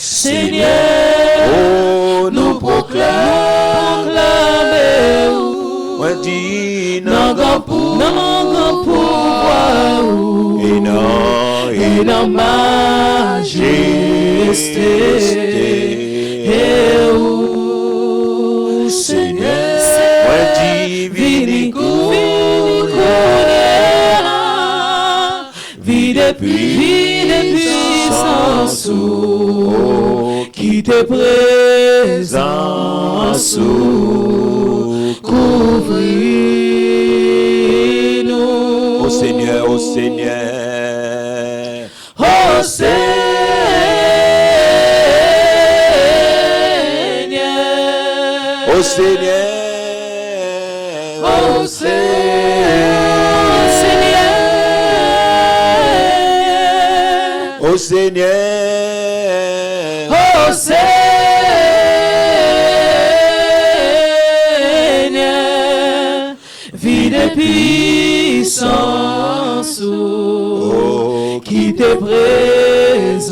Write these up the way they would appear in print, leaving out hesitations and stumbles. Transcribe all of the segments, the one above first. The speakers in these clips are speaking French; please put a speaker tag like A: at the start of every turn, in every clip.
A: Seigneur, nous proclamons,
B: ouais, dis,
A: non grand pouvoir,
B: et
A: non majesté, Seigneur,
B: ouais, divine
A: vie de puissance, qui te présence, couvre-nous.
B: Ô Seigneur, ô Seigneur,
A: Ô Seigneur,
B: ô Seigneur,
A: ô Seigneur,
B: ô Seigneur,
A: ô Seigneur, vie de puissance, qui te présence,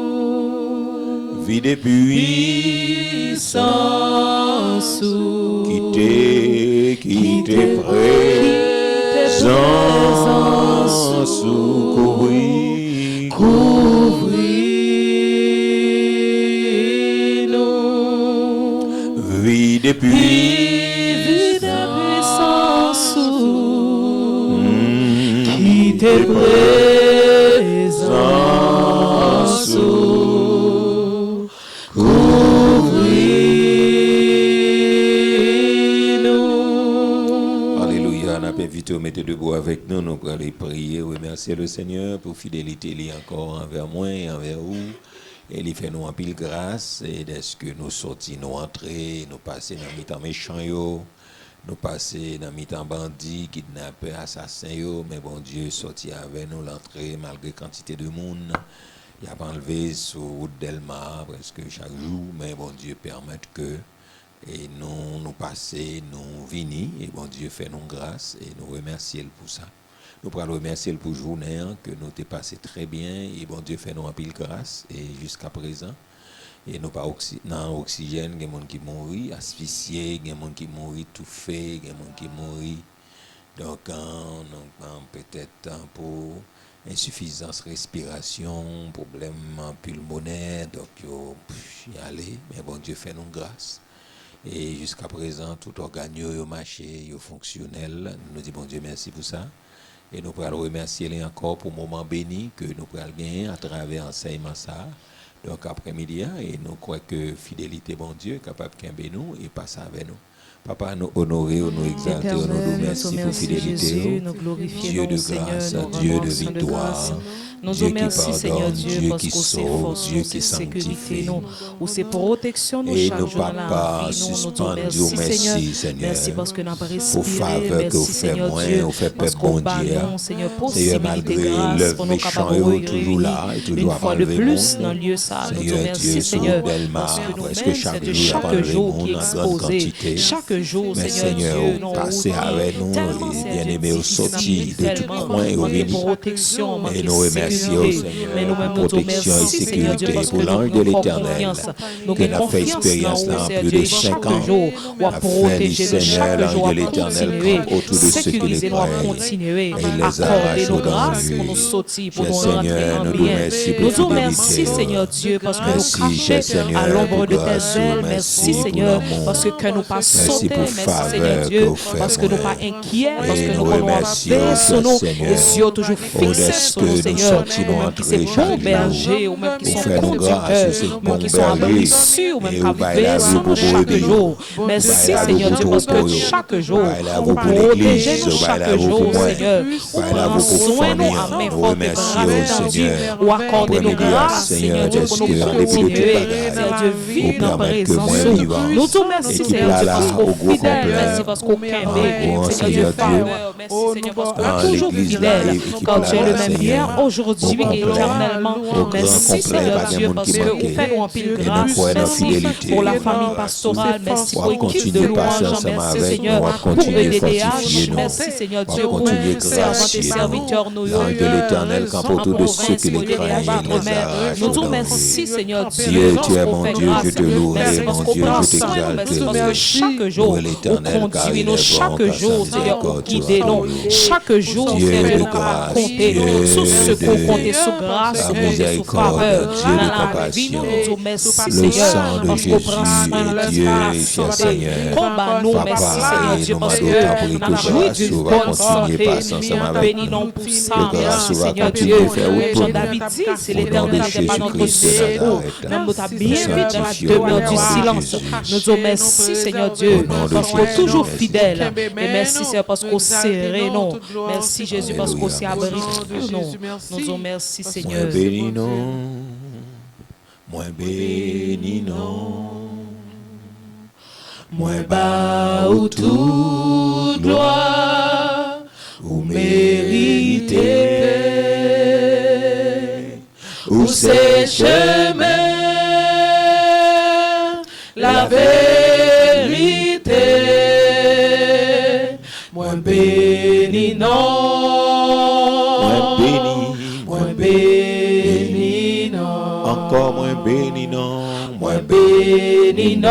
A: couvre-nous.
B: vie de
A: Puissance,
B: qui te présence,
A: couvre-nous.
B: vie de
A: Puissance, qui te présence, couvre-nous.
B: Alléluia, on a invité au mettre debout avec nous, nous allons aller prier, remercier le Seigneur pour fidélité li encore envers moi et envers vous. Et il fait nous en pile grâce, et dès que nous sortis, nous entrés, nous passons dans mi-temps méchant, nous passons dans mi-temps bandits, kidnappeurs, assassins, mais bon Dieu sorti avec nous l'entrée malgré quantité de monde. Il a enlevé sur route Delma presque chaque jour, mais bon Dieu permet que et nous passer, nous venir, et bon Dieu fait nous grâce, et nous remercier pour ça. Nous pourrons remercier pour la journée que nous t'ai passé très bien, et bon Dieu fait nous en pile grâce, et jusqu'à présent, et nous pas dans oxygène, il y a des gens qui mourent, asphyxiés, il y a des gens qui mourent étouffés, il y a des gens qui mourent, donc peut-être pour insuffisance respiration, problème pulmonaire, donc y aller, mais bon Dieu fait nous grâce. Et jusqu'à présent, tout organe yo marché, yo fonctionnel. Nous disons bon Dieu merci pour ça. Et nous pourrons remercier les encore pour le moment béni que nous pourrons gagner à travers l'enseignement ça. Donc après-midi, et nous croyons que fidélité bon Dieu est capable de nous et passer avec nous. Papa, nous honorer, nous exalter, nous remercier pour fidélité. Dieu de grâce, Dieu de victoire.
A: Nous
B: Dieu
A: te remercions, Seigneur Dieu,
B: Dieu
A: parce
B: qui
A: que c'est
B: sauve,
A: force,
B: Dieu
A: c'est
B: qui
A: sécurité,
B: sanctifie.
A: nous, ou c'est protection, nous,
B: Et
A: chaque
B: nous,
A: jour dans la
B: papa,
A: vie, nous te
B: suspendons,
A: remercions,
B: merci,
A: Seigneur.
B: Seigneur.
A: Merci parce que nous avons
B: Pour
A: respiré,
B: faveur que
A: merci,
B: vous faites
A: Seigneur
B: moins,
A: Dieu,
B: vous faites
A: parce
B: bon
A: qu'on
B: Dieu.
A: ballon, Seigneur,
B: Seigneur,
A: possibilité,
B: malgré
A: grâce,
B: l'œuvre
A: pour nous
B: méchant,
A: capables de
B: toujours là, et
A: réunir
B: toujours
A: une
B: à
A: fois de
B: enlever
A: plus
B: monde.
A: dans le lieu ça. Nous te
B: Seigneur
A: remercions,
B: Dieu,
A: Seigneur,
B: sur Delma,
A: parce que
B: presque
A: nous-mêmes,
B: chaque
A: c'est de
B: jour,
A: chaque
B: enlever
A: jour
B: monde
A: qui est
B: en grande
A: exposé,
B: quantité.
A: chaque jour,
B: Mais
A: Seigneur Dieu, nous
B: passez avec nous, et bien-aimés, au sorti de tout coin et au béni.
A: protection,
B: Et nous remercions,
A: mais
B: Seigneur,
A: nous-mêmes
B: pour
A: nous te
B: protection et
A: remercions, Seigneur Dieu,
B: sécurité,
A: parce
B: pour
A: que
B: l'ange de
A: nous avons
B: l'Éternel,
A: confiance. Nous
B: qui
A: avons
B: a fait
A: confiance
B: expérience
A: dans
B: là
A: vous,
B: en
A: Seigneur
B: plus
A: Dieu,
B: de
A: et
B: 5
A: chaque
B: ans.
A: jour, on
B: A
A: va
B: fait
A: protéger
B: le
A: nous
B: Seigneur,
A: chaque
B: l'ange
A: jour,
B: de
A: à
B: l'Éternel,
A: continuer,
B: campe autour de ceux qui les
A: sécuriser nous, à
B: croient.
A: continuer,
B: Et il les
A: accorder
B: arrache
A: nos
B: dans
A: grâces
B: le
A: pour nous sortir, pour
B: Cher
A: nous rentrer
B: Seigneur,
A: en
B: nous
A: bien.
B: remercions
A: Nous
B: pour
A: te remercions,
B: fidélité.
A: Seigneur Dieu, parce que nous
B: Merci, cher
A: cachons
B: Seigneur,
A: à l'ombre
B: pour
A: de tes
B: grâce.
A: ailes.
B: Merci
A: Merci,
B: pour
A: Seigneur,
B: l'amour.
A: parce que nous pas
B: Merci
A: sauter.
B: pour
A: Merci,
B: faveur
A: Seigneur
B: que
A: Dieu,
B: vous faites,
A: parce que nous
B: moi.
A: pas inquiets, parce
B: Et
A: que
B: nous
A: nous
B: remercions,
A: sur nous,
B: cher
A: les
B: Seigneur,
A: yeux toujours fixés
B: au-dessus
A: sur nous,
B: que nous
A: Seigneur.
B: sortons
A: Ou même qui
B: entrer
A: sont
B: chaque
A: bons
B: jour.
A: bergers, ou même qui
B: Vous
A: sont
B: faites nos grâces,
A: conducteurs,
B: c'est
A: ou
B: bon
A: même qui sont
B: berger.
A: abris sur, ou même
B: Et
A: qui
B: vous baillez
A: veillent
B: la
A: sur
B: vie
A: nous
B: pour
A: chaque
B: bénir.
A: jour.
B: Vous
A: Merci,
B: baillez la vie
A: Seigneur
B: pour
A: Dieu, parce que
B: troupeau.
A: chaque jour,
B: Baillez la
A: vous
B: vie pour
A: protégez
B: l'église.
A: nous
B: Baillez
A: chaque
B: la vie
A: jour,
B: pour moi.
A: Seigneur.
B: Baillez la vie
A: Prends
B: pour
A: soin de nous
B: famille.
A: à main
B: Nous
A: forte et
B: remercions,
A: grâce, Dieu,
B: Seigneur.
A: ou accorder nos
B: Après-midi,
A: grâces,
B: Seigneur,
A: Seigneur Dieu, pour nous
B: d'esprit, en dépit de toute
A: continuer,
B: bagaille.
A: Seigneur Dieu, vivre
B: Vous
A: dans la
B: permettre que
A: présence.
B: moi vivant.
A: Nous te remercions,
B: Équipe
A: Seigneur
B: là,
A: Dieu, parce
B: là,
A: qu'au
B: au gros
A: fidèle,
B: complet.
A: merci parce qu'au
B: Ah,
A: Kembe,
B: bon,
A: Seigneur Dieu,
B: Seigneur Dieu.
A: faveur, merci Seigneur parce qu'on
B: Ah,
A: est toujours
B: l'église
A: fidèle.
B: là, équipe
A: Quand
B: là,
A: tu es
B: là,
A: le même
B: Seigneur.
A: hier, aujourd'hui aujourd'hui et éternellement. Merci Seigneur Dieu parce que vous faites nous en pile grâce. Merci pour la famille pastorale. Merci pour l'équipe de louange. Merci Seigneur pour EDDH. Merci Seigneur Dieu pour servantes et serviteurs nous.
B: L'ange de l'Éternel campe autour de ceux qui les craignent et les arrache
A: nous
B: au
A: disons
B: danger.
A: merci Seigneur Dieu.
B: Dieu, tu es mon Dieu, je te louerai,
A: Merci
B: mon
A: parce qu'on
B: Dieu,
A: prend
B: je
A: soin de nous. Merci parce que
B: t'exalte.
A: chaque jour,
B: Louez l'Éternel,
A: vous
B: car
A: conduisez
B: il
A: nous.
B: est bon,
A: Chaque
B: car
A: jour,
B: sa
A: Seigneur, vous
B: miséricorde
A: guidez
B: sera
A: nous.
B: pour nous.
A: Chaque jour,
B: Dieu
A: Seigneur,
B: de
A: nous
B: grâce,
A: compter
B: Dieu
A: sur ce
B: de-
A: qu'on compte, sous grâce,
B: sa
A: sur compter sous
B: miséricorde,
A: faveur.
B: Dieu
A: Dans
B: de
A: la vie,
B: compassion.
A: nous disons merci,
B: Le
A: Seigneur,
B: sang de
A: parce qu'on prend soin de
B: Jésus
A: notre
B: est Dieu,
A: santé.
B: cher Seigneur.
A: Combat nous,
B: Papa,
A: merci Seigneur Dieu,
B: nous
A: parce
B: m'adore,
A: que
B: t'as pris
A: nous
B: que
A: avons joui
B: grâce,
A: d'une
B: on va
A: bonne
B: continuer
A: santé.
B: passer ensemble avec
A: Bénis-nous
B: nous.
A: pour
B: Que
A: ça,
B: grâce,
A: merci
B: on va
A: Seigneur
B: continuer
A: Dieu.
B: à faire
A: Même
B: autour
A: Jean
B: de
A: David
B: nous.
A: dit, c'est
B: Au nom
A: l'Éternel
B: de
A: n'était pas notre
B: Jésus-Christ de
A: secours.
B: Nazareth.
A: Même nous t'a bien vite dans la
B: Sanctifié
A: demeure
B: au
A: du
B: nom de
A: silence.
B: Jésus.
A: Nous disons merci Seigneur Dieu,
B: Au nom de
A: parce qu'on est
B: Jésus,
A: toujours
B: merci.
A: fidèle. Et merci Seigneur parce qu'on serré non. Merci Jésus parce qu'on s'est
B: Alléluia.
A: abrité non. Nous disons merci
B: Moins
A: Seigneur.
B: béni non, moins béni non, moins bas ou toute gloire, ou mérité, ou c'est chemin, la vérité, moins béni non, moins béni non, encore moins béni non, moins béni non,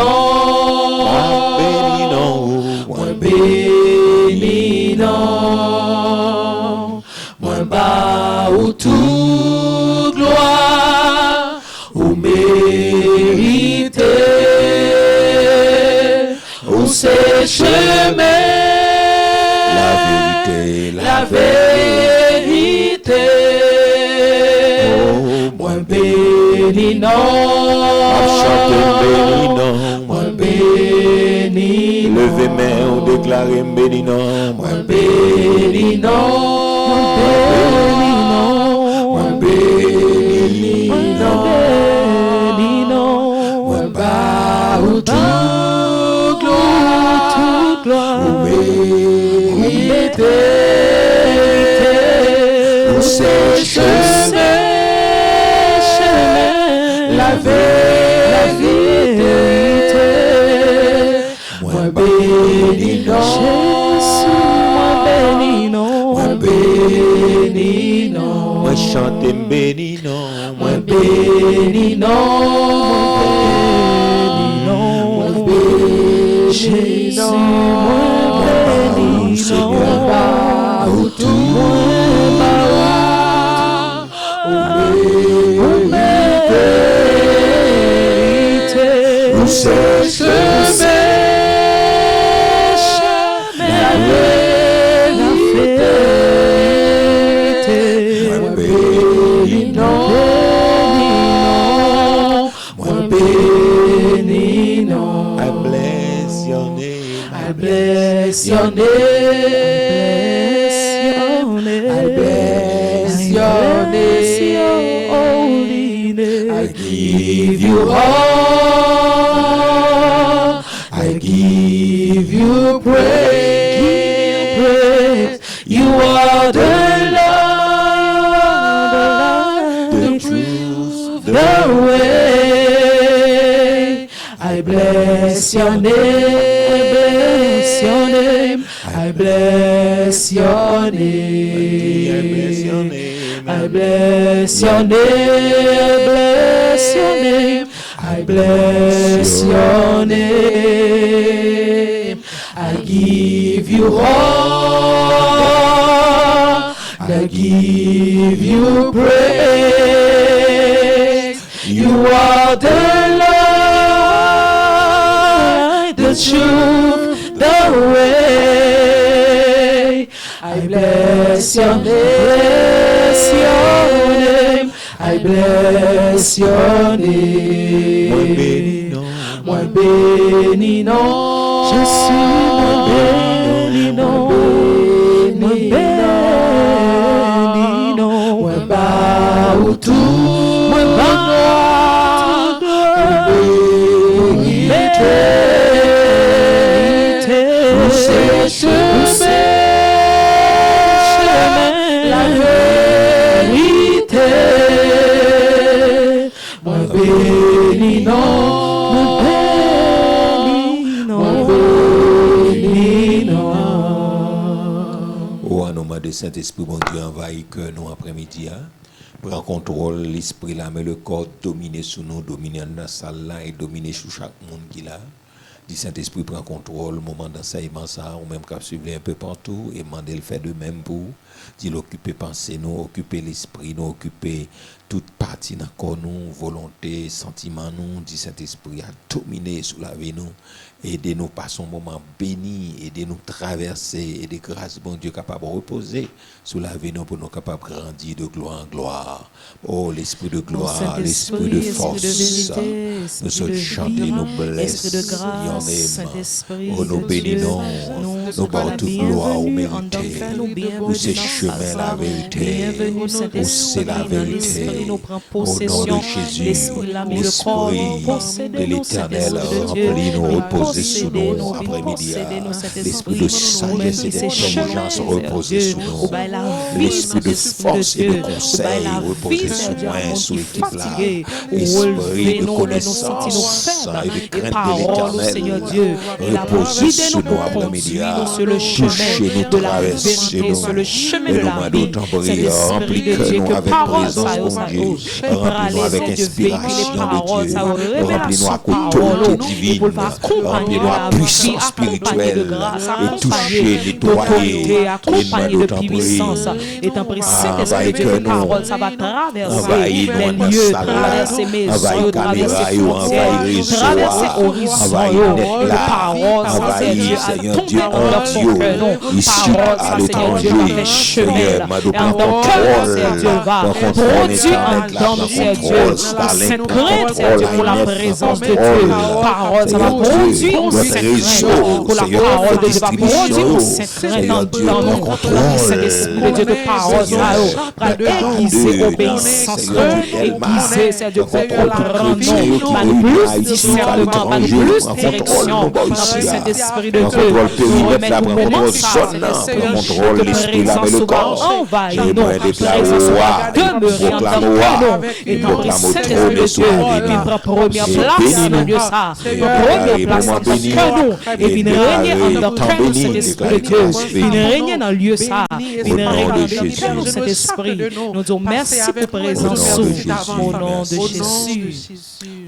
B: moins béni non, moins bas ou toute gloire, ou mérité, ou c'est chemin, la vérité, moins béni non, moins béni non, levez main, on déclare béni non, moins béni non, moins béni non, moins bas ou toute gloire, ou mérité, ou c'est chemin, la vérité, moins béni non, moins béni non, moins béni non, moins chanter béni non, moins béni non, moins béni Jésus, moins béni non, moins ou tout, c'est chemin, la vérité, moins béni non, moins béni non. I bless your name, I bless your name, I bless your name, I give you all, I give you praise, you are the Lord, the truth, the way. I bless your name, I bless your name, I bless your name, I bless your name, I give you all, I give you praise, you are the Lord, the truth, the way. I bless your name, I bless your name. Moins béni non, je suis moins béni non, moins béni non, moins bas ou tout, moins bas où c'est chemin, la vérité, nous de Saint-Esprit, bon Dieu, envahit que nous après-midi. Prends contrôle, l'esprit là, mais le corps dominer sous nous, dominer dans la salle là et dominer sur chaque monde qui là. Dit Saint-Esprit prend contrôle, moment d'enseignement ça, ou même qu'à suivre un peu partout, et demander le fait de même pour, dit l'occuper pensée nous, occuper l'esprit nous, occuper toute partie dans corps nous, volonté, sentiment nous, dit Saint-Esprit à dominer sous la vie nous, aidez-nous passer un moment béni, aidez-nous traverser, et des grâces, bon Dieu, capable de reposer sous la vie nous pour nous capables de grandir de gloire en gloire. Oh, l'esprit de gloire, l'esprit de force, nous sommes chantés, nous blessés, oh, nous bénissons, nous portons toute gloire au mérité, où c'est chemin la vérité, où c'est la vérité, au nom de Jésus, l'esprit de l'éternel remplit-nous, reposez sous nous après-midi, l'esprit de sagesse et d'intelligence reposez sous nous, l'esprit de force et de conseil reposez sous moi, sous l'équipe là, esprit de connaissance et de crainte de l'éternel reposez sous nous après-midi, touchez-nous, traversez-nous, et nous mandons tambouriner, remplis-nous avec présence mon Dieu, remplis-nous avec inspiration de Dieu, remplis-nous à autorité divine, remplis-nous à puissance spirituelle, et toucher, nettoyer, et mandons tambouriner, envahir que nous, envahir nous lieux, traverser maisons, traverser frontières, traverser horizons, de paroles, envahir, Seigneur Dieu, ici à l'étranger, Seigneur, m'a donné contrôle, Dieu va produire en nous, Seigneur Dieu, cette crainte, Seigneur Dieu, pour la présence de Dieu, parole, ça va produire cette crainte pour la parole de Dieu, va produire cette crainte dans nous, cet esprit de Dieu de parole, va aiguiser obéissance, aiguiser, Seigneur Dieu, contrôle grand nom, plus discernement, plus direction, dans cet esprit de Dieu, nous remettons au moment ça, Seigneur, de présence au corps, envahis nous, présence demeurer en tant que nous, et dans le Saint-Esprit de Dieu, il prend première place dans Dieu ça, première place en tant que nous, et puis régner en tant que nous, cet Esprit de Dieu, il règne dans le lieu ça, il règne dans le nous, cet Esprit, nous disons merci pour présence au nom de Jésus.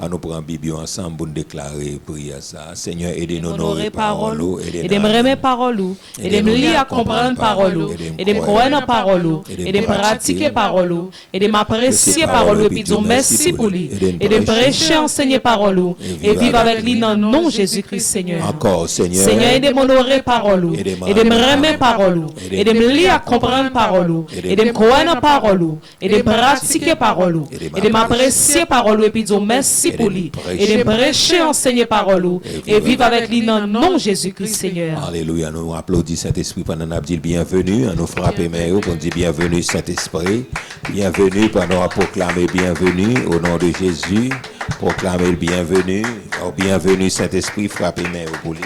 B: À nous prendre Bible ensemble pour déclarer prière ça. Seigneur, aidez-nous honorer parole,
A: aidez-moi aimer parole, aidez-moi lire à comprendre parole, aidez-moi croire parole, aidez-moi pratiquer parole, aidez-moi apprécier parole et puis dire merci pour lui, aidez-moi prêcher, enseigner parole et vivre avec lui dans le nom de Jésus-Christ, Seigneur.
B: Encore, Seigneur.
A: Seigneur, aidez-moi honorer parole, aidez-moi aimer parole, aidez-moi lire à comprendre parole, aidez-moi croire parole, aidez-moi pratiquer parole, aidez-moi apprécier parole et puis dire merci pour lui, aidez-moi prêcher, enseigner parole et vivre avec lui dans le nom de Jésus-Christ, Seigneur.
B: Alléluia, nous applaudissons Saint-Esprit pendant nous dit bienvenue, nous frapper main pour dire bienvenue Saint-Esprit, bienvenue pendant à proclamer bienvenue au nom de Jésus, proclamer le bienvenue, oh, bienvenue Saint-Esprit, frappez main pour lui.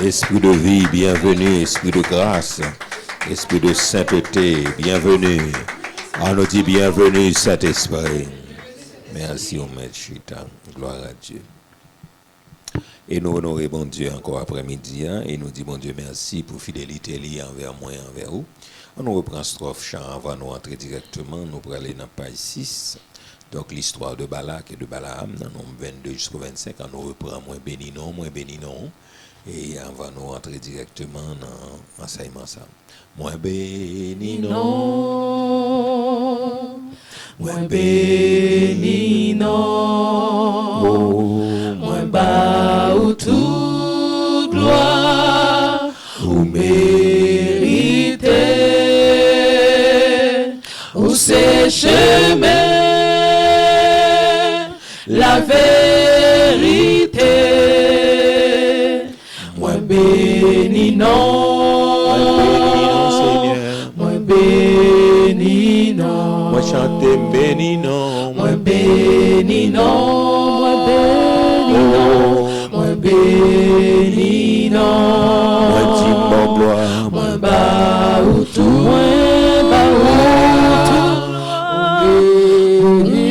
B: Esprit de vie, bienvenue, esprit de grâce, esprit de sainteté, bienvenue. On nous dit bienvenue Saint-Esprit. Merci au Maître Chita, gloire à Dieu. Et nous honorons bon Dieu encore après-midi, hein, et nous dit bon Dieu merci pour fidélité liée envers moi et envers vous. On nous reprend strophe chant avant nous entrer directement, nous pour aller dans page 6. Donc l'histoire de Balak et de Balaam, dans nombre 22 jusqu'au 25, on nous reprend moins béni non. Et on va nous entrer directement dans l'enseignement ça. Moins béni non, moins béni non, moins bas ou toute gloire, ou mérité, ou c'est chemin, la vérité. Béni non, Seigneur, moi béni non, moi chante béni non, moi béni non, moi béni non, moi béni non, moi dis mon gloire, moi bas ou tout, moi bas ou tout, béni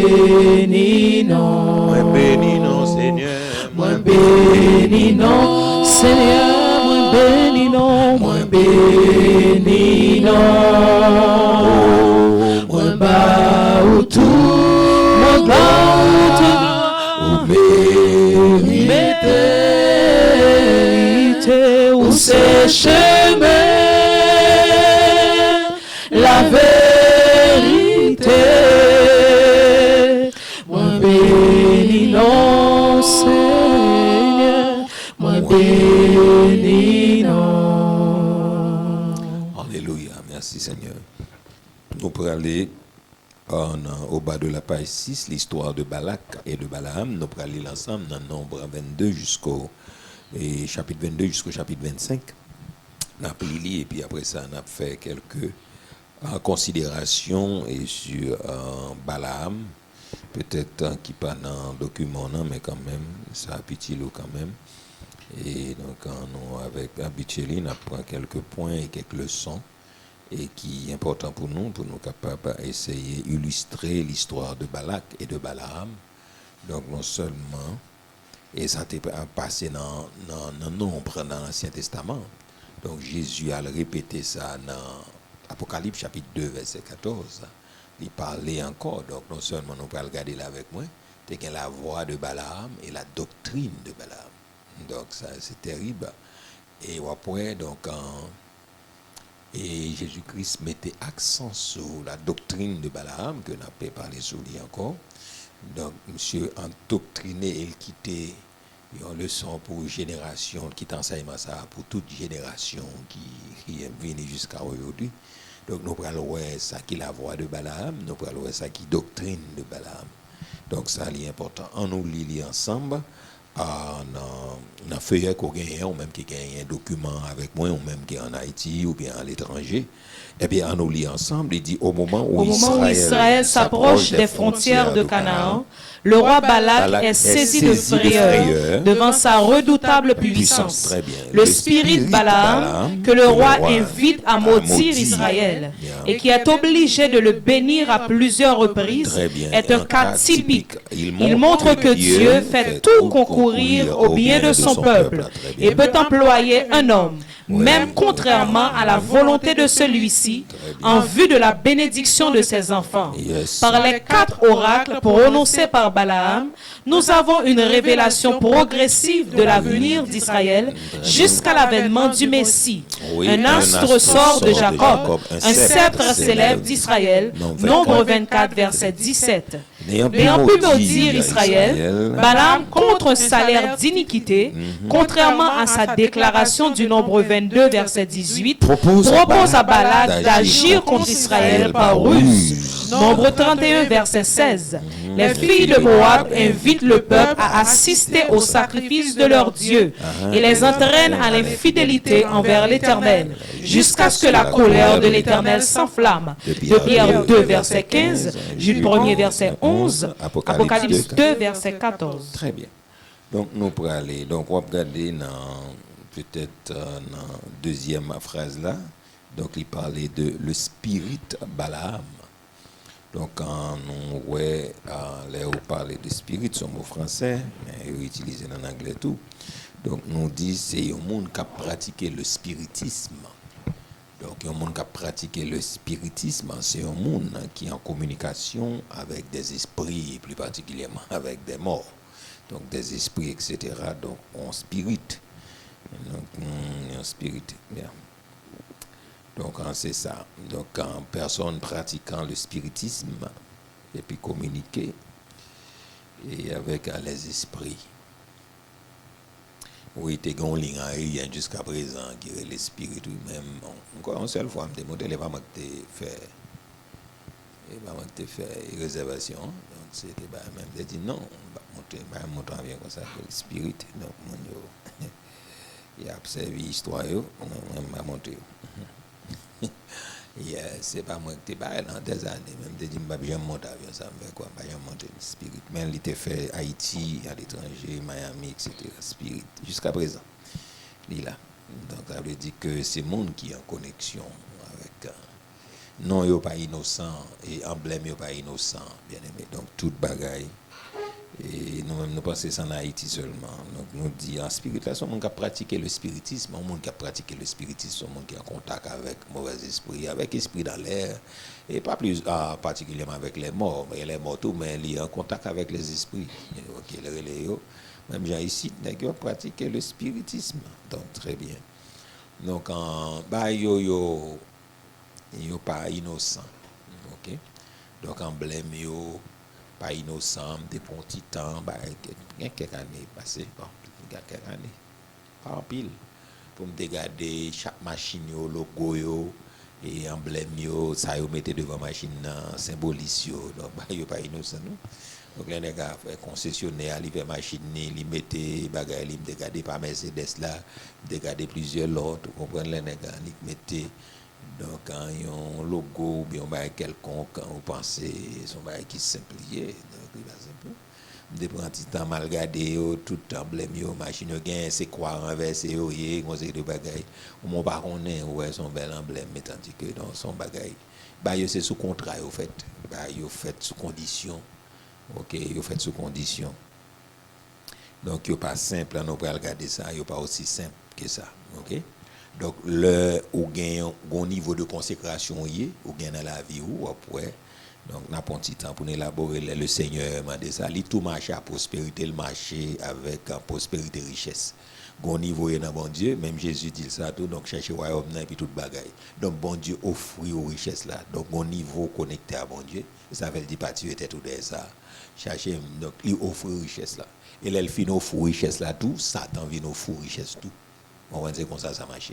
A: béni non.
B: Moi béni non, Seigneur.
A: Moi béni non, Seigneur. Moi béni non. Moi béni non. Moi bas ou tout. Moi bas ou tout. Mérité ou c'est chemin. La vérité. Moi béni non, Seigneur. Moi béni non.
B: Alléluia, merci Seigneur. Nous pourrons aller au bas de la page 6, l'histoire de Balak et de Balaam. Nous pourrons aller ensemble dans Nombre 22 chapitre 22 jusqu'au chapitre 25. On a pris et puis après ça, on a fait quelques considérations et sur Balaam. Peut-être qui pas dans le document, mais quand même, ça a petit quand même. Et donc, nous, avec habituellement, on apprend quelques points et quelques leçons, et qui est important pour nous capables d'essayer d'illustrer l'histoire de Balak et de Balaam. Donc, non seulement, et ça a passé dans Nombre dans l'Ancien Testament. Donc, Jésus a répété ça dans Apocalypse chapitre 2, verset 14. Il parlait encore. Donc, non seulement nous pouvons regarder là avec moi, c'est la voix de Balaam et la doctrine de Balaam. Donc, ça, c'est terrible. Et après, donc, et Jésus-Christ mettait accent sur la doctrine de Balaam, que nous avons parlé sur lui encore. Donc, monsieur endoctriné, il quittait une leçon pour une génération, qui t'enseigne ça pour toute génération qui est venue jusqu'à aujourd'hui. Donc, nous prenons ça qui est la voix de Balaam, nous prenons ça qui est doctrine de Balaam. Donc, ça, c'est important. On nous lit ensemble. Dans feuillet qu'on gagne, ou même qui gagne un document avec moi, ou même qui est en Haïti, ou bien à l'étranger, eh bien, on nous lit ensemble. Il dit au moment où
A: Israël s'approche des frontières de Canaan, le roi Balak est saisi de frayeur devant sa redoutable puissance.
B: Très bien.
A: Le spirit Balaam, que le roi invite à maudire Israël et qui est obligé de le bénir à plusieurs reprises, est un cas typique. Il montre que Dieu fait tout concourir au bien de son peuple et peut employer un homme, même contrairement à la volonté de celui-ci, en vue de la bénédiction de ses enfants. Par les 4 oracles prononcés par Balaam, nous avons une révélation progressive de l'avenir d'Israël jusqu'à l'avènement du Messie. Un astre sort de Jacob, un sceptre s'élève d'Israël. Nombre 24, verset 17. N'ayant pu maudire Israël, Balaam, contre un salaire d'iniquité, contrairement à sa déclaration du Nombre 22, verset 18, propose à Balak d'agir contre Israël par ruse. Nombre 31, verset 16. Les filles de Moab invitent le peuple à assister au sacrifice de leur Dieu et les entraînent à l'infidélité envers l'Éternel, jusqu'à ce que la colère de l'Éternel s'enflamme. De Pierre 2, verset 15, Jude 1er, verset 11, Apocalypse 2, verset 14.
B: Très bien. Donc, nous pourrons aller. Donc, on va regarder peut-être dans la deuxième phrase là. Donc, il parlait de le spirit Balaam. Donc, quand nous parler de spirit, c'est un mot français, mais il est utilisé en anglais tout. Donc, nous dit c'est un monde qui a pratiqué le spiritisme. Donc, un monde qui a pratiqué le spiritisme, c'est un monde qui est en communication avec des esprits, plus particulièrement avec des morts. Donc, des esprits, etc. Donc, on spirit. Donc, on spirit, bien. Donc, c'est ça. Donc, en personne pratiquant le spiritisme, et puis communiquer et avec les esprits. Oui, tu as une ligne jusqu'à présent qui est l'esprit, même. Encore une seule fois, je me demandé, pas que tu fait réservation. Donc, c'était même de dire non, je vais monter bien comme ça, le spirit. Donc, il a observé l'histoire, je vais monter. C'est pas moi qui t'ai parlé dans des années, même de dire que je vais monter avion, ça me fait quoi, je vais monter le spirit. Mais il était fait Haïti, à l'étranger, Miami, etc. Spirit, jusqu'à présent. Il est là. Donc ça veut dire que c'est le monde qui est en connexion avec non, yo pas innocent et emblème yo pas innocent, bien aimé. Donc toute bagaille et nous-mêmes nous pensons ça en Haïti seulement. Donc nous disons en spiritisme, on a pratiqué le spiritisme, on a pratiqué le spiritisme, on qui est en contact avec mauvais esprits, avec esprit dans l'air et pas plus particulièrement avec les morts, mais les morts tout, mais il est en contact avec les esprits. OK, même gens ici, ils ont pratiqué le spiritisme. Donc très bien. Donc en bah yo pas innocent. OK. Donc emblème yo pas innocent, des bons petits temps, il y a quelques années passées, il y a quelques années, pas en pile, pour me regarder chaque machine, yo, logo, yo, et emblème, yo, ça, yo, mettez devant machine, symbolise, yo, donc, yo pas innocent, non? Donc, les gars, concessionnaire, il fait machine, il mettait, bagaille, il regarder par Mercedes là, il regarder plusieurs lots, vous comprenez, les gars, il mettait. Donc, quand il y a un logo ou bien un bail quelconque, quand vous pensez, son bail qui simplifié, donc il va simple. Des petits temps mal gardé, tout emblème, machine, c'est quoi renversé, on sait de bagaille. Mon pas connaît, ouais, son bel emblème, mais tandis que dans son bagaille, c'est sous contrat, au fait. Vous fait sous condition. OK, vous fait sous condition. Donc, il n'est pas simple, on peut regarder ça, il n'est pas aussi simple que ça. OK? Donc, ou gain un niveau de consécration, ou gain dans la vie, ou après, donc, n'a pas un petit temps pour élaborer le Seigneur m'a dit ça. Il tout marché à prospérité, le marché avec prospérité, richesse. Gon niveau dans bon Dieu, même Jésus dit ça tout, donc chercher royaume et puis toute bagaille. Donc, bon Dieu offre aux richesses là. Donc, bon niveau connecté à bon Dieu, ça veut dire pas tu étais tout derrière ça. Chercher, donc, il offre richesse là. Et là, il finit offre richesse là tout, Satan vient offre richesse tout. On va dire comme ça marche.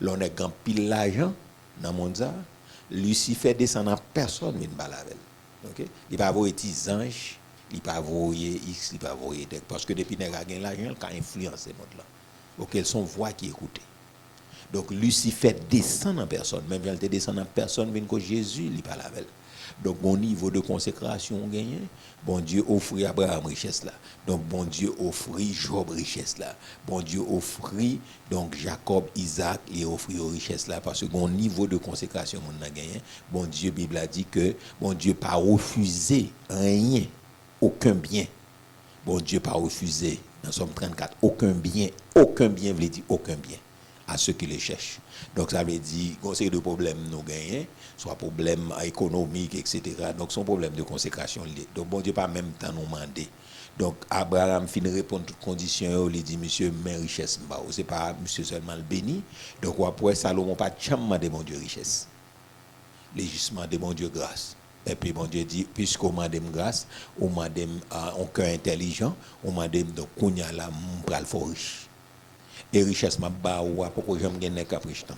B: L'on est grand pile l'argent dans le monde ça. Lucifer descend en personne mais pas la veille. OK? Il pas voir des anges, il pas voir X, il pas voir des parce que depuis nèg a gain l'argent, quand influencer monde là. OK, elles sont voix qui écoutent. Donc Lucifer descend en personne, même quand il descend en personne vient que Jésus il pas la veille. Donc, bon niveau de consécration gagné, bon Dieu offrit Abraham richesse là. Donc, bon Dieu offrit Job richesse là. Bon Dieu offrit donc Jacob, Isaac, et offrit richesse là parce que bon niveau de consécration on a gagné. Bon Dieu, Bible a dit que bon Dieu pas refusé rien, aucun bien. Bon Dieu pas refusé dans Somme 34 aucun bien veut dire aucun bien à ceux qui les cherchent. Donc ça veut dire qu'on sait de problèmes nous gagnons, soit problème économique, etc. Donc son problème de consécration. Donc bon Dieu pas même temps nous demander. Donc Abraham finit répondre toutes conditions, il dit monsieur mais richesse pas, c'est pas monsieur seulement le béni. Donc après Salomon pas jamais de mon Dieu richesse. Les jugements de mon Dieu grâce. Et puis bon Dieu dit puisqu'on m'a donné grâce, on m'a donné un cœur intelligent, on m'a donné donc kounya la m'pral fort riche. Et richesse m'a ba ou pourquoi j'aime gagner caprice tant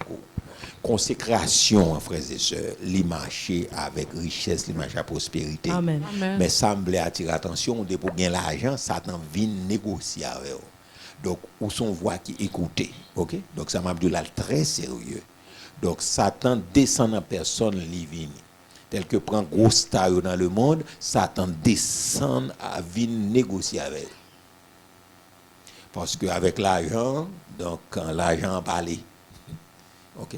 B: consécration frères et sœurs li marcher avec richesse li marcher à prospérité.
C: Amen.
B: Mais semble attirer attention de pour gagner l'argent Satan vient négocier avec eux. Donc ou son voix qui écouter. OK? Donc ça m'a dit là très sérieux. Donc Satan descend en personne li vient tel que prend gros star dans le monde, Satan descend à venir négocier avec eux. Parce qu'avec l'argent, donc quand l'argent parle, OK?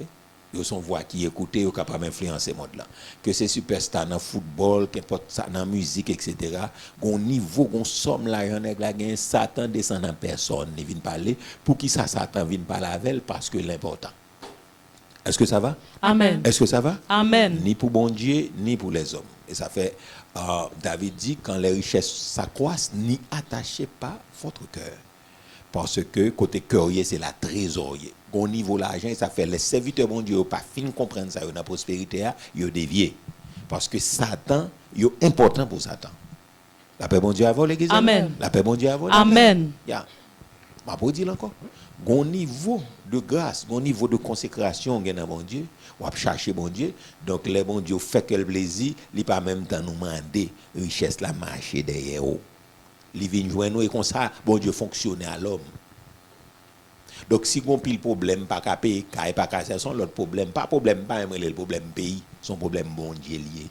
B: Ils sont voix qui écoutent, ils sont capables d'influencer le monde là. Que c'est superstar dans le football, qu'importe ça dans la musique, etc. Gon niveau, gon somme l'argent avec la gain, Satan descend en personne, il vient parler. Pour qui ça Satan vient parler avec elle? Parce que l'important. Est-ce que ça va?
C: Amen.
B: Est-ce que ça va?
C: Amen.
B: Ni pour bon Dieu, ni pour les hommes. Et ça fait, David dit, quand les richesses s'accroissent, n'y attachez pas votre cœur. Parce que côté cœurier c'est la trésorerie. Au niveau de l'argent, ça fait les serviteurs bon Dieu pas fin comprendre ça dans la prospérité, ils dévié. Parce que Satan, il est important pour Satan. La paix bon Dieu avant l'église.
C: Amen.
B: La paix bon Dieu avant.
C: Amen.
B: Ya. Ma pour dire encore. Au niveau de grâce, au niveau de consécration dans bon Dieu, on va chercher bon Dieu. Donc les bon Dieu fait quel plaisir, il pas même temps nous demander richesse la marcher derrière eux. Li vinn joindre nous et comme ça bon Dieu fonctionner à l'homme. Donc si on pile problème pas qu'à payer pas qu'à c'est son l'autre problème pas le problème pays son problème bon Dieu lié.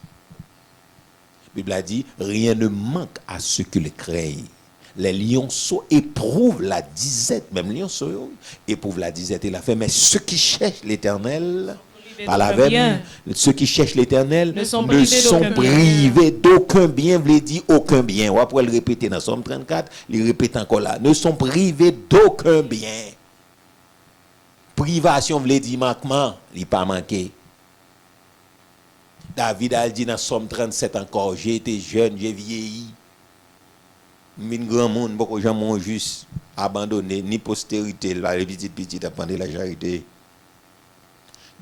B: Bible a dit rien ne manque à ceux qui le craignent. Les lionceaux éprouvent la disette, même lionceaux éprouvent la disette et la faim, mais ceux qui cherchent l'Éternel Par la même, ceux qui cherchent l'Éternel ne sont privés d'aucun bien, veut dire aucun bien. On va le répéter dans Somme 34, il répète encore là. Ne sont privés d'aucun bien. Privation veut dire manquement, il pas manqué. David a dit dans Somme 37 encore, j'ai été jeune, j'ai vieilli. Min grand monde, beaucoup de gens m'ont juste abandonné, ni postérité, les petites à prendre la charité.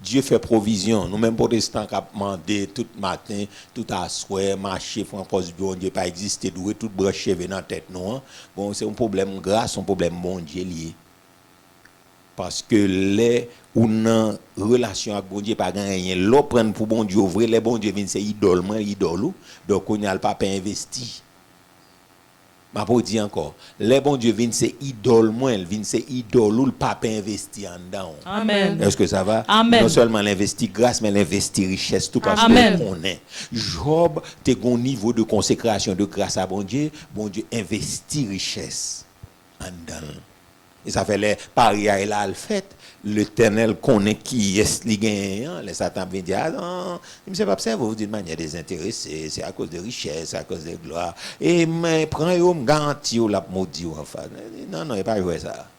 B: Dieu fait provision. Nous-mêmes, protestants, qui avons demandé tout matin, tout à soir, marcher, font un poste bon Dieu, pas exister, doué, tout branché dans la tête. Non? Bon, c'est un problème grâce, un problème bon Dieu lié. Parce que les ou non relation avec bon Dieu pas gagné l'eau prendre pour bon Dieu vrai les bon Dieu viennent c'est idole donc on n'y a pas investi m'a pas dit encore les bon Dieu viennent c'est idole moins viennent c'est idole ou le papa investi en dedans.
C: Amen.
B: Est-ce que ça va?
C: Amen.
B: Non seulement l'investi grâce mais l'investi richesse tout parce que on est Job t'es un niveau de consécration de grâce à bon Dieu investit richesse en dedans. Et ça fait les paris à la fait l'Éternel connaît qui est les gagnants les Satan vient dire non il me pas observer vous d'une manière désintéressée c'est à cause de richesse c'est à cause de gloire et mais prend yo me garantie la maudit enfin non il pas jouer ça.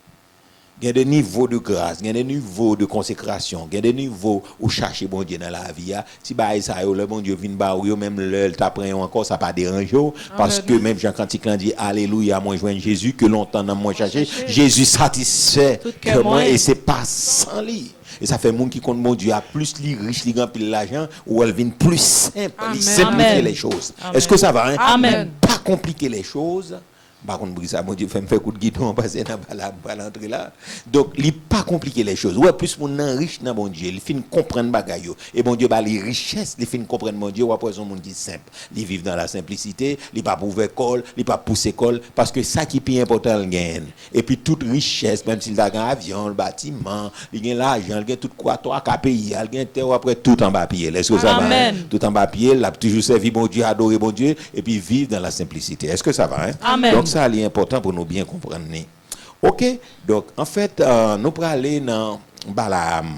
B: Il y a des niveaux de grâce, il y a des niveaux de consécration, il y a des niveaux où chercher bon Dieu dans la vie. Si bah ça le bon Dieu vient ba ou même le t'apprend encore ça pas déranger parce que même Jean Cantique dit alléluia moi joindre Jésus que longtemps dans moi chercher Jésus satisfait que moi et c'est pas sans lui. Et ça fait monde qui compte mon Dieu a plus li riche li rempli l'argent ou elle vient plus simple, il simplifier les choses. Est-ce que ça va hein?
C: Amen.
B: Pas compliquer les choses. Par contre, ça, mon Dieu, fait me faire coup de guidon, passer dans l'entrée là. Donc, il n'est pas compliqué les choses. Ouais, plus mon riche dans mon Dieu, il finit comprendre bagaille. Et mon Dieu, les richesses, il finit comprendre mon Dieu, ou après son monde qui est simple. Il vit dans la simplicité, il pas pour école, il pas pousser école, parce que ça qui est plus important, il gagne. Et puis, toute richesse, même s'il a un avion, le bâtiment, il gagne l'argent, il gagne tout quoi, toi, KPI, il gagne terre, après tout en bas pied. Est-ce que ça va? Tout en bas pied, il a toujours servi mon Dieu, adoré mon Dieu, et puis vivre dans la simplicité. Est-ce que ça va? Hein?
C: Amen.
B: Donc, ça est important pour nous bien comprendre. OK, donc en fait nous pour aller dans Balaam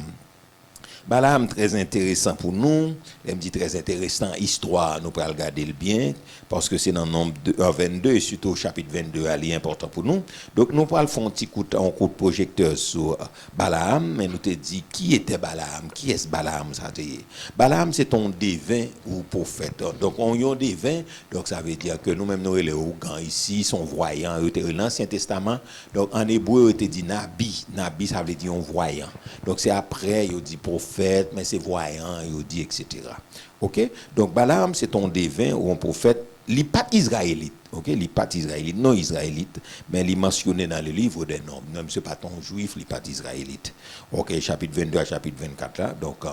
B: très intéressant pour nous, elle me dit très intéressant histoire, nous pour regarder le bien parce que c'est dans Nombre 22 et surtout au chapitre 22 elle est important pour nous. Donc nous pour faire un petit coup de projecteur sur Balaam, mais nous te dit qui était Balaam, qui est Balaam ça te Balaam c'est un devin ou prophète. Donc on y a devin, donc ça veut dire que nous-mêmes nous les Ougans ici sont voyants, l'Ancien Testament. Donc en hébreu il te dit nabi, ça veut dire un voyant. Donc c'est après il dit prophète, mais c'est voyant, il dit etc. OK? Donc Balaam c'est un devin ou un prophète, il n'est pas israélite. OK, il n'est pas israélite, non israélite, mais il est mentionné dans le livre des Nombres. Non, monsieur pas ton juif, il n'est pas israélite. OK, chapitre 22 à chapitre 24 là. Donc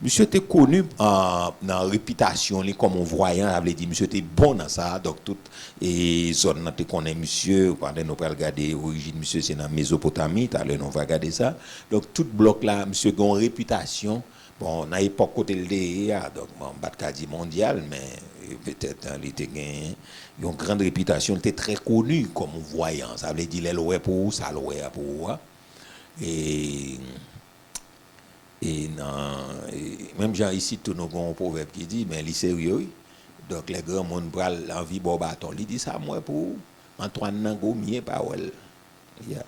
B: monsieur était connu dans la réputation comme un voyant, ça veut dire monsieur était bon dans ça. Donc toute et zone là te connaît monsieur, pendant nous pas regarder origine monsieur c'est dans Mésopotamie, on va regarder ça. Donc tout bloc là monsieur a une réputation. Bon, on a époque côté le DEA, donc bon, pas dit mondial, mais peut-être il était gagné une grande réputation, il était très connu comme voyant, ça veut dire l'oué pour ça l'oué pour et même gens ici tout nous avons un proverbe qui dit mais il sérieux donc les grands monde bral envie bon bâton il dit ça moi pour Antoine Nangomier parole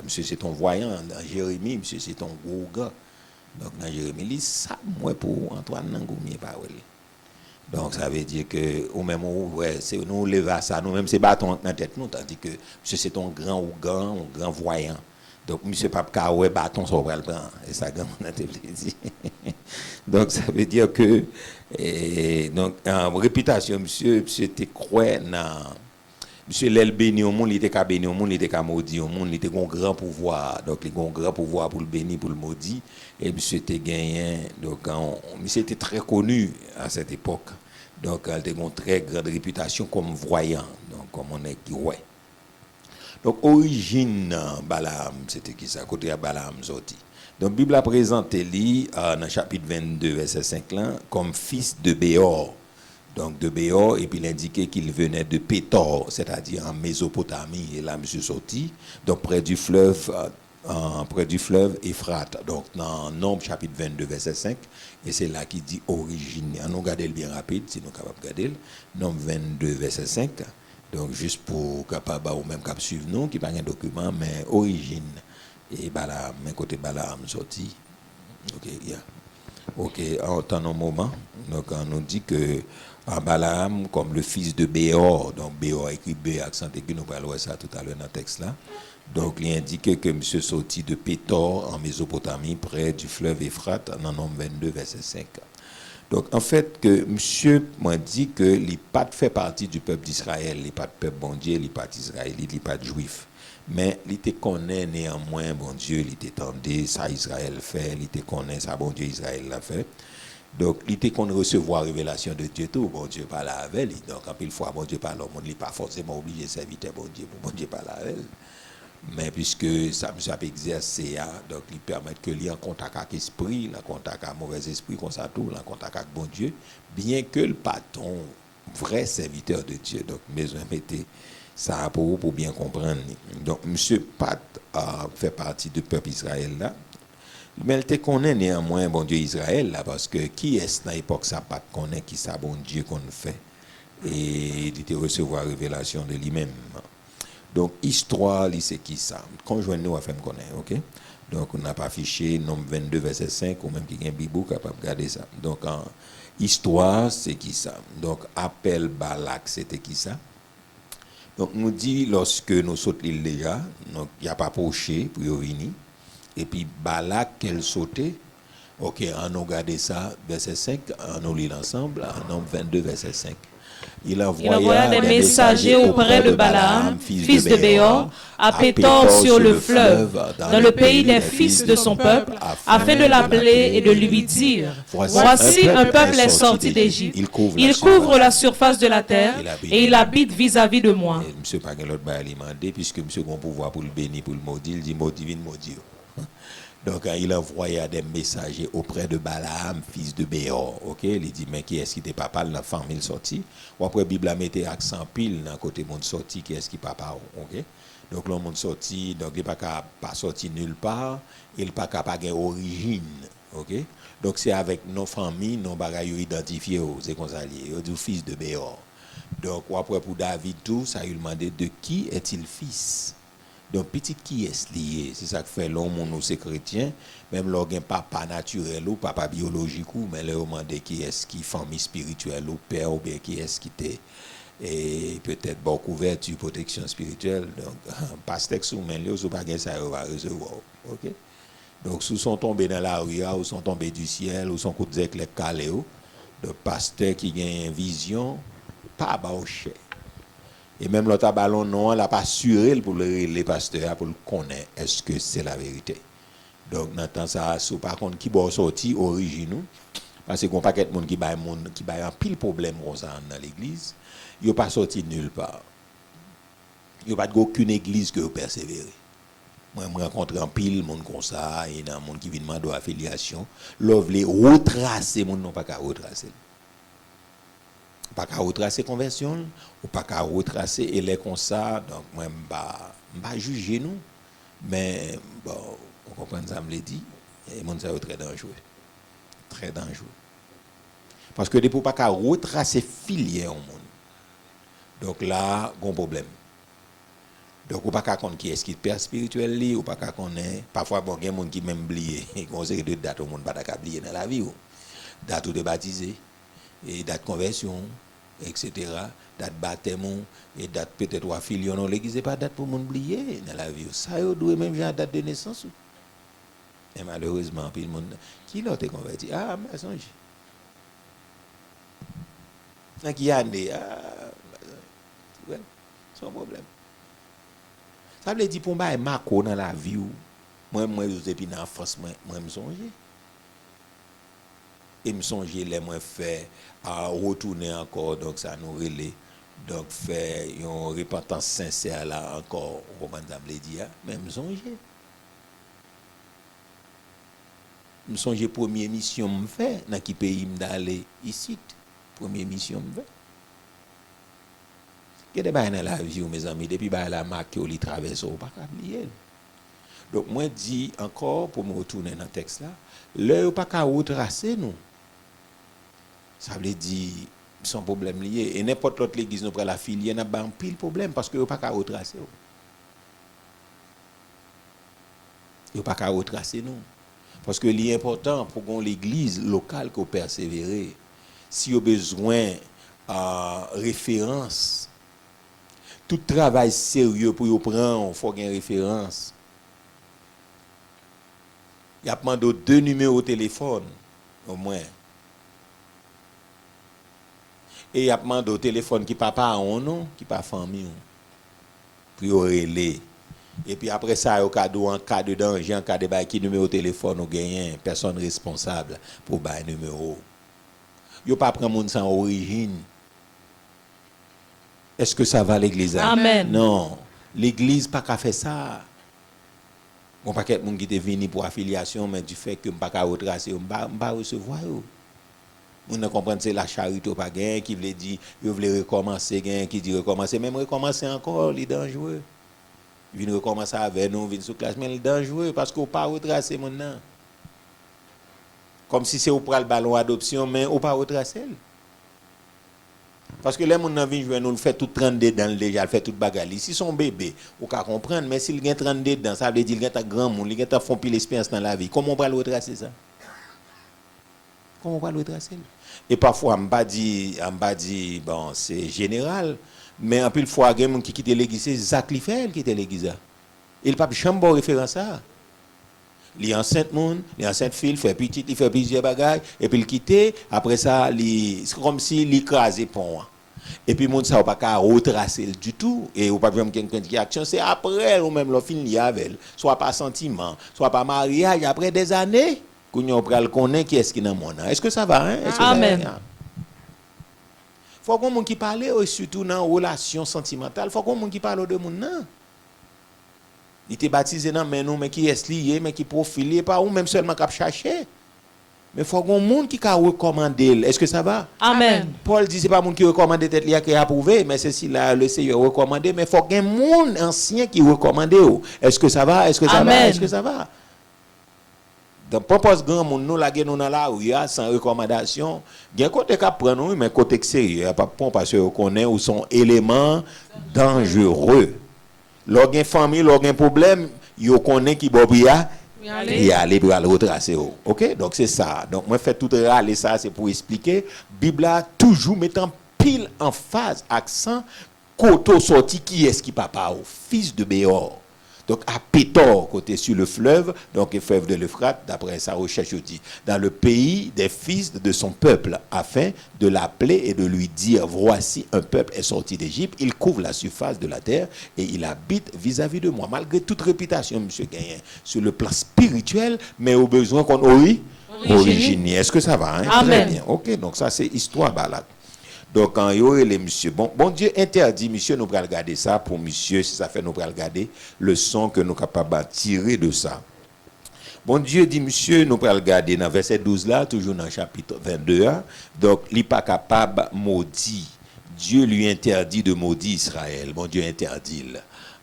B: monsieur c'est ton voyant dans Jérémie monsieur c'est ton gros gars donc dans Jérémie il dit ça moi pour Antoine Nangomier parole. Donc ça veut dire que ou même ouais c'est nous lever ça nous même c'est bâton dans tête nous tandis que monsieur c'est un grand voyant. Donc monsieur Pape Kaoué bâton sur le prendre et ça grand on a te dit. Donc ça veut dire que donc en réputation monsieur était croix dans monsieur l'el béni au monde, il était qu'à béni au monde, il était qu'à maudit au monde, il était un grand pouvoir. Donc il a un grand pouvoir pour le bénir, pour le maudit et monsieur était gagné. Donc monsieur était très connu à cette époque. Donc il avait une très grande réputation comme voyant. Donc comme on est qui ouais. Donc origine Balaam, c'était qui ça côté à Balaam sorti. Donc la Bible a présenté lui dans chapitre 22 verset 5 là comme fils de Béor. Donc de Béor, et puis il indiquait qu'il venait de Pétor, c'est-à-dire en Mésopotamie, et là monsieur sorti, donc près du fleuve près du fleuve Ephrate. Donc, dans Nombre chapitre 22, verset 5, et c'est là qu'il dit origine. On regarde le bien rapide, si nous sommes capables de regarder. Nombre 22, verset 5. Donc, juste pour capable ou même cap suivre nous, qui pas un document, mais origine. Et Balaam, mais côté Balaam sorti. Ok, yeah. Ok, en temps un moment, donc on nous dit que Balaam, comme le fils de Béor, donc Béor écrit B, accent aigu, nous parlons ça tout à l'heure dans le texte là. Donc, il indique que monsieur sortit de Pétor en Mésopotamie, près du fleuve Ephrate, dans Nombre 22, verset 5. Donc, en fait, que monsieur m'a dit que les pattes fait partie du peuple d'Israël, les pattes peuple bon Dieu, les pattes israélites, les pattes juifs. Mais il te connaît néanmoins, bon Dieu, il t'étendait, ça Israël fait, il te connaît, ça bon Dieu, Israël l'a fait. Donc, il te connaît recevoir révélation de Dieu, tout, bon Dieu parle avec lui. Donc, en pile fois, bon Dieu parle au monde, il n'est pas forcément obligé de servir bon Dieu, pour bon Dieu parle avec lui. Mais puisque ça me peut exercer, donc il permet que lui en contact avec l'esprit, en contact avec mauvais esprit, comme ça tout, en contact avec bon Dieu, bien que le patron, vrai serviteur de Dieu. Donc, besoin de mettre ça pour bien comprendre. Donc, monsieur Pat fait partie du peuple Israël là. Mais il te connaît néanmoins, bon Dieu, Israël là, parce que qui est-ce dans l'époque ça Pat connaît qui ça, bon Dieu, qu'on fait. Et il te recevoir révélation de lui-même. Donc, histoire, c'est qui ça? Conjoint-nous à faire me connaître, ok? Donc, on n'a pas affiché Nombre 22, verset 5, ou même qui a un bibou capable de regarder ça. Donc, en histoire, c'est qui ça? Donc, appel Balak, c'était qui ça? Donc, nous dit, lorsque nous sautons l'île déjà, donc, il n'y a pas poché pour y venir. Et puis, Balak, qu'elle sautait. Ok, on a regardé ça, verset 5, on a lu ensemble, en Nombre 22, verset 5. Il envoya des messagers auprès de Balaam, fils de Béor, à Pétor sur le fleuve, dans le pays des fils de son peuple, afin de l'appeler et de lui dire, voici un peuple est sorti d'Égypte. Il couvre la surface de la terre et il habite vis-à-vis de moi. Monsieur pas l'autre va alimenter, puisque monsieur a un pouvoir pour le bénir, pour le maudire, il dit maudit, maudit. Donc, il envoya des messagers auprès de Balaam, fils de Béor. Ok, il dit, mais qui est-ce qui était papa dans la famille sorti? Ou après, la Bible a mis accent pile dans le côté monde sorti, qui est-ce qui papa? Ok, donc, le monde sorti, donc, il n'est pas sorti nulle part, il n'est pas capable d'origine. Ok, donc, c'est avec nos familles, nos bagages identifiés, c'est comme ça, du fils de Béor. Donc, après, pour David, tout, ça lui demandé de qui est-il fils? Donc, petit qui est lié, c'est ça que fait l'homme, nous, c'est chrétien, même l'organe papa naturel ou papa biologique, ou mais le demandé qui est-ce qui famille spirituelle ou père, ou bien qui est-ce qui était, et peut-être bon couverture, protection spirituelle. Donc, pasteur sous main, ou pas ça va recevoir. Ok? Donc, sous sont tombés dans la rue, ou sont tombés du ciel, ou sont coups de les calés, le pasteur qui a une vision, pas bas au cher. Et même l'autre ballon, non, elle n'a pas assuré pour les pasteurs, pour le connaître, est-ce que c'est la vérité. Donc, dans temps ça, par contre, qui va sortir originaux, parce qu'on pas de monde qui va un pile problème dans l'église, il n'a pas sorti nulle part. Il n'y a pas aucune église que vous persévérez. Moi, je rencontre un pile monde comme ça, il y a un monde qui vient demander affiliation. L'ouvre les retracer, monde non pas qu'à retracer. Pas qu'à retracer conversion, ou pas qu'à retracer et les comme ça, donc moi je ne juger nous, mais bon, on comprend ça me l'a dit, et mon ça est très dangereux. Très dangereux. Parce que depuis pas qu'à retracer filière au monde. Donc là, il y a un problème. Donc, on ne peut pas connaître qui est-ce qui est père spirituel, ou pas connaître. Parfois, bon, il y a des gens qui même oublié. Il y a des dates au monde qui ne peut pas oublier dans la vie. Date de baptisé, et date de conversion, etc. Date de baptême, et date peut-être ou affiliation dans l'église, pas date pour le monde oublier dans la vie. Ça, il doit même genre date de naissance. Et malheureusement, puis le monde. Qui l'a été converti? Ah, mais songe. Qui a né? Ouais, c'est un problème. Ça veut dire pour moi, Marco dans la vie, moi, je suis dans la force, moi, je me songe. Et je me songe, les moi fait à retourner encore, donc ça nous relève. Donc, faire une repentance sincère là encore, comme on l'a dit, mais je me songe. Je me songe, première mission me fait, dans quel pays d'aller ici. Première mission me fait. Il y a des choses dans la vie, mes amis, depuis que la marque qui traverse, on ne peut pas oublier. Donc, moi, dis encore, pour me retourner dans le texte là, l'heure pas qu'à retracer nous. Ça veut dire, son problème lié. Et n'importe l'autre l'église, nous prenons la filière, n'a pas un pile problème parce que pas qu'à retracer. Il n'y a pas qu'à retracer nous. Parce que l'important pour qu'on l'église locale qu'on persévère, si y a besoin de référence, tout travail sérieux pour y prendre, il faut qu'il y ait une référence. Il y a demandé 2 numéros de téléphone, au moins. Et il y a demandé au téléphone qui papa on non, qui pas famille. Puis on relais. Et puis après ça, au cas de danger, en cas de bail qui numéro de téléphone ou gagne personne responsable pour bail numéro. Yo pas prendre monde sans origine. Est-ce que ça va l'église?
C: Amen.
B: Non, l'église pas qu'à faire ça. Bon paquet de monde qui est venu pour affiliation mais du fait que pas qu'à retracer, on pas recevoir yo. On ne comprend c'est la charité pas gain qui veut dire yo veut recommencer gain qui dit recommencer même recommencer encore les dangereux. Il vient recommencer avec nous, vient sous classe mais il dangereux parce qu'on pas retracer maintenant. Comme si c'est au pral le ballon adoption mais on pas retracer. Parce que les gens qui viennent nous le fait tout 32 dans déjà, le fait tout bagali. Si son bébé, on peut comprendre mais s'il gagne 32 dans ça veut dire qu'il y a un grand monde, il y a font pile expérience dans la vie. Comment on va le retracer ça? Comment on va le retracer? Et parfois on pas dit bon, c'est général. Mais en plus, fois, il y a des gens qui quittent l'église, c'est Zach Liffel qui était l'église. Il n'a pas jamais référence à ça. Il est enceinte, il est enceinte fille, il fait petit, il fait plusieurs bagages, et puis il quitte, après ça, c'est comme s'il écrasait pont. Et puis, il ne peut pas retracer du tout. Et il ne peut pas quelqu'un qui action, c'est après, ou même le film avec elle, soit par sentiment, soit par mariage, après des années, qu'on le connaît qui est-ce qui est dans le monde. Est-ce que ça va? Hein?
C: Amen.
B: Il faut qu'on monde qui parle surtout dans relation sentimentale, il faut qu'on monde qui parle de monde non. Il était baptisé dans mais nous mais qui est lié mais qui profilé pas ou même seulement cap chercher. Mais il faut qu'on monde qui a recommandé. Est-ce que ça va?
C: Amen.
B: Paul dit c'est pas monde qui recommande tête li qui a approuvé mais c'est si là le Seigneur recommandé mais il faut qu'il y ait monde ancien qui recommandé. Est-ce que ça va? Est-ce que ça
C: Amen.
B: va? Est-ce que ça va? Donc, propose grand monde nous la nous dans la rue sans recommandation. Gen côté qu'a prendre nous mais côté sérieux pas bon parce que on connaît où sont éléments dangereux. Lorsqu'un famille, lorsqu'un problème, yo connaît qui bobia y aller pour aller retracer. OK? Donc c'est ça. Donc moi fait tout râler ça c'est pour expliquer Bible a toujours mettant pile en phase accent côté sorti qui est-ce qui papa au fils de Béor. Donc à Pétor, côté sur le fleuve, donc le fleuve de l'Euphrate, d'après sa recherche, dit, dans le pays des fils de son peuple, afin de l'appeler et de lui dire, voici un peuple est sorti d'Égypte, il couvre la surface de la terre et il habite vis-à-vis de moi. Malgré toute réputation, M. Gagné, sur le plan spirituel, mais au besoin qu'on origine. Est-ce que ça va? Hein?
C: Amen.
B: Très bien. OK, donc ça c'est histoire balade. Donc, quand il y aurait les monsieur, bon Dieu interdit, monsieur, nous allons regarder ça pour monsieur, si ça fait nous allons regarder le son que nous sommes capables de tirer de ça. Bon Dieu dit, monsieur, nous allons regarder dans verset 12 là, toujours dans le chapitre 22. Donc, il n'est pas capable de maudire. Dieu lui interdit de maudire Israël. Bon Dieu interdit.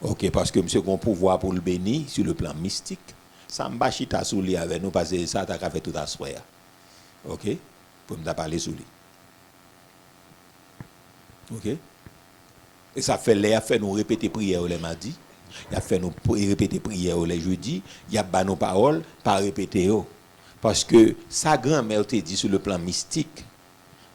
B: OK, parce que monsieur a un pouvoir pour le bénir sur le plan mystique. Ça m'a chita sous lui avec nous parce que ça t'a fait tout à soi. OK, pour me parler sous lui. OK? Et ça fait l'air fait nous répéter prière les mardis, il a fait nous répéter prière les jeudis, il y a ba nos paroles pas répéter parce que sa grand-mère te dit sur le plan mystique.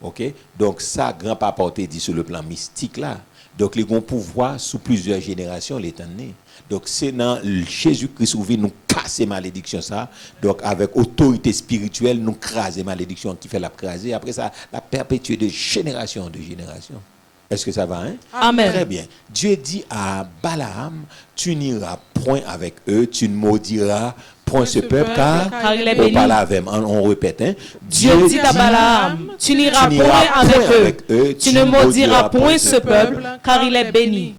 B: OK? Donc sa grand-papa te dit sur le plan mystique là. Donc les ont pouvoir sous plusieurs générations l'étant né. Donc c'est dans Jésus-Christ où vient nous casser malédiction ça. Donc avec autorité spirituelle nous craser malédiction qui fait la craser après ça la perpétuer de génération en génération. Est-ce que ça va? Hein?
C: Amen.
B: Très bien. Dieu dit à Balaam, tu n'iras point avec eux, tu ne maudiras point ce peuple, car
C: il est béni.
B: On répète. Hein?
C: Dieu dit à Balaam, tu n'iras point avec eux, tu ne maudiras point ce peuple, car il est béni.